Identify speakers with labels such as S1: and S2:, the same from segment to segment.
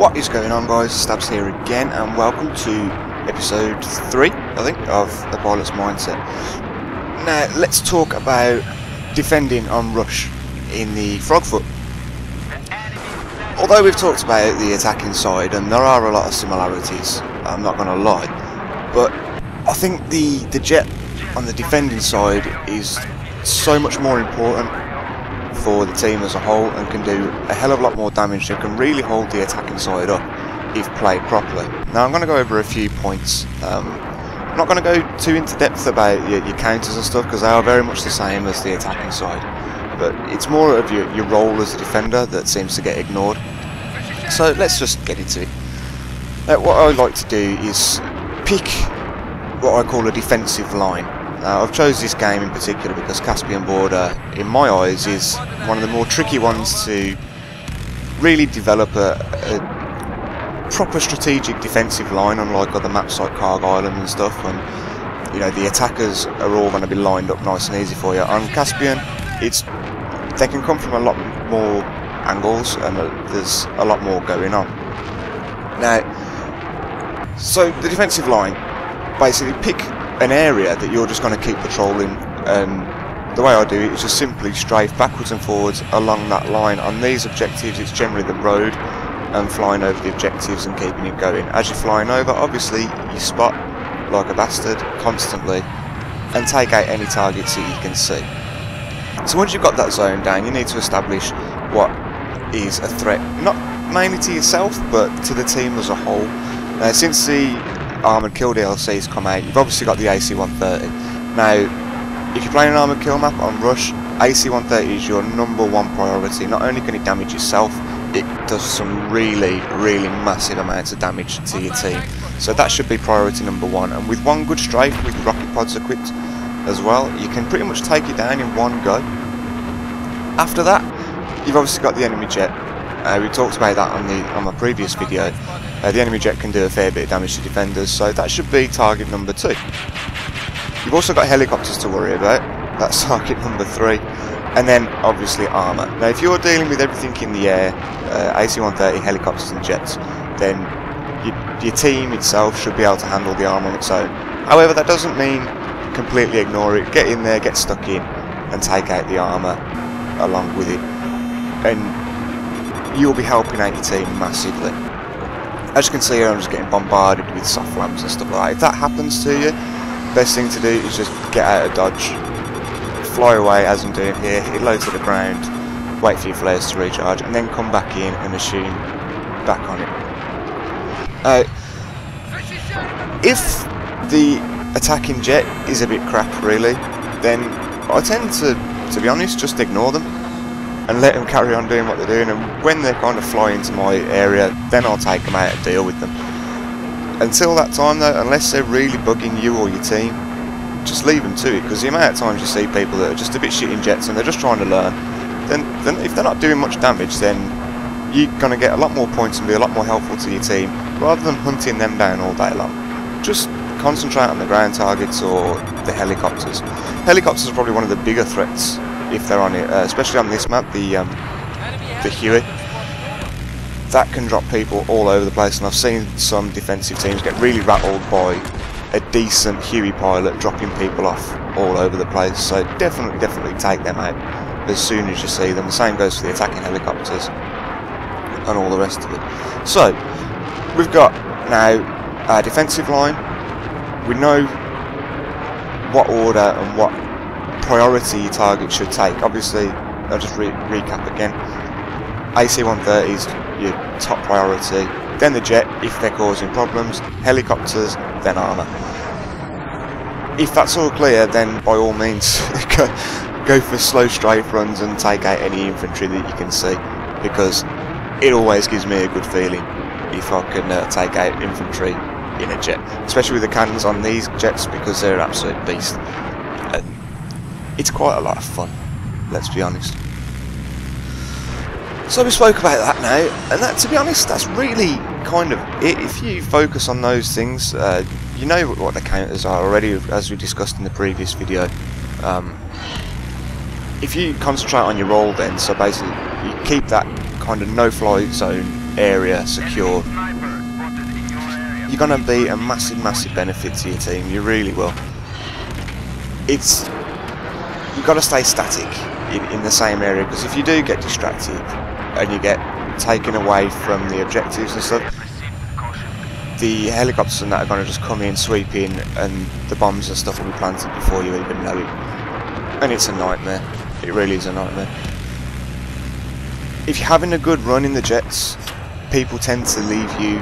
S1: What is going on, guys? Stabs here again, and welcome to episode 3, I think, of the pilot's mindset. Now, let's talk about defending on rush in the Frogfoot. Although we've talked about the attacking side, and there are a lot of similarities, I'm not going to lie, but I think the jet on the defending side is so much more important for the team as a whole and can do a hell of a lot more damage and can really hold the attacking side up if played properly. Now I'm going to go over a few points. I'm not going to go too into depth about your counters and stuff because they are very much the same as the attacking side, but it's more of your role as a defender that seems to get ignored. So let's just get into it. Now, what I like to do is pick what I call a defensive line. I've chose this game in particular because Caspian Border, in my eyes, is one of the more tricky ones to really develop a proper strategic defensive line, unlike other maps like Carg Island and stuff, and you know the attackers are all going to be lined up nice and easy for you. On Caspian, they can come from a lot more angles and there's a lot more going on. Now, so the defensive line, basically pick an area that you're just going to keep patrolling, and the way I do it is just simply strafe backwards and forwards along that line. On these objectives it's generally the road and flying over the objectives and keeping it going. As you're flying over, obviously you spot like a bastard constantly and take out any targets that you can see. So once you've got that zone down, you need to establish what is a threat, not mainly to yourself but to the team as a whole. Since the Armoured Kill DLC's come out, you've obviously got the AC-130. Now, if you're playing an Armoured Kill map on Rush, AC-130 is your #1 priority. Not only can it damage yourself, it does some really massive amounts of damage to your team. So that should be priority #1. And with one good strafe, with rocket pods equipped as well, you can pretty much take it down in one go. After that, you've obviously got the enemy jet. We talked about that on my previous video. The enemy jet can do a fair bit of damage to defenders, so that should be target #2. You've also got helicopters to worry about, that's target #3, and then obviously armour. Now if you're dealing with everything in the air, AC-130, helicopters and jets, then your team itself should be able to handle the armour on its own. However, that doesn't mean completely ignore it. Get in there, get stuck in, and take out the armour along with it, and you'll be helping out your team massively. As you can see here, I'm just getting bombarded with soft lamps and stuff like that. If that happens to you, best thing to do is just get out of dodge, fly away as I'm doing here, hit low to the ground, wait for your flares to recharge, and then come back in and assume back on it. If the attacking jet is a bit crap really, then I tend to be honest, just ignore them and let them carry on doing what they're doing, and when they kind of fly into my area, then I'll take them out and deal with them. Until that time though, unless they're really bugging you or your team, just leave them to it, because the amount of times you see people that are just a bit shit in jets and they're just trying to learn, then if they're not doing much damage, then you're going to get a lot more points and be a lot more helpful to your team, rather than hunting them down all day long. Just concentrate on the ground targets or the helicopters. Helicopters are probably one of the bigger threats if they're on it, especially on this map, the Huey. That can drop people all over the place, and I've seen some defensive teams get really rattled by a decent Huey pilot dropping people off all over the place. So definitely take them out as soon as you see them. The same goes for the attacking helicopters and all the rest of it. So we've got now our defensive line. We know what order and what priority your target should take. Obviously, I'll just recap again. AC-130 is your top priority, then the jet if they're causing problems, helicopters, then armour. If that's all clear, then by all means go for slow strafe runs and take out any infantry that you can see, because it always gives me a good feeling if I can take out infantry in a jet, especially with the cannons on these jets, because they're an absolute beast. It's quite a lot of fun, let's be honest. So we spoke about that now, and that, to be honest, that's really kind of it. If you focus on those things, you know what the counters are already, as we discussed in the previous video. If you concentrate on your role then, so basically you keep that kind of no-fly zone area secure, you're going to be a massive benefit to your team. You really will. You've got to stay static in the same area, because if you do get distracted and you get taken away from the objectives and stuff, the helicopters and that are going to just come in, sweep in, and the bombs and stuff will be planted before you even know it. And it's a nightmare. It really is a nightmare. If you're having a good run in the jets, people tend to leave you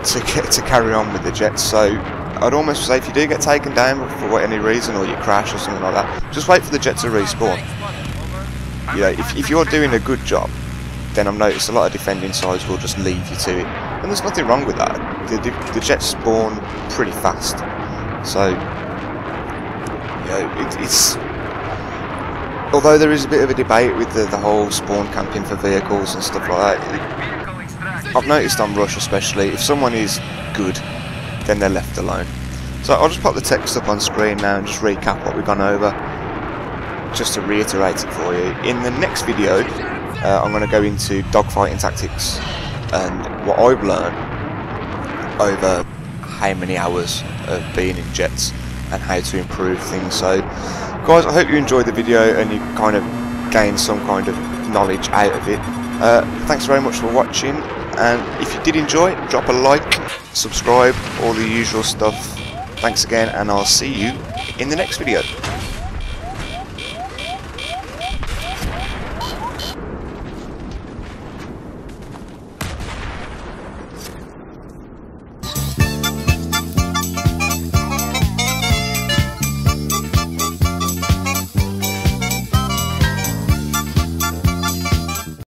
S1: to carry on with the jets. So I'd almost say if you do get taken down for any reason, or you crash or something like that, just wait for the jet to respawn. You know, if you're doing a good job, then I've noticed a lot of defending sides will just leave you to it, and there's nothing wrong with that. The jets spawn pretty fast, so you know, it's although there is a bit of a debate with the whole spawn camping for vehicles and stuff like that. I've noticed on Rush especially, if someone is good, then they're left alone. So I'll just pop the text up on screen now and just recap what we've gone over, just to reiterate it for you. In the next video, I'm going to go into dogfighting tactics and what I've learned over how many hours of being in jets and how to improve things. So guys, I hope you enjoyed the video and you kind of gained some kind of knowledge out of it. Thanks very much for watching, and if you did enjoy, drop a like, subscribe, all the usual stuff. Thanks again, and I'll see you in the next video.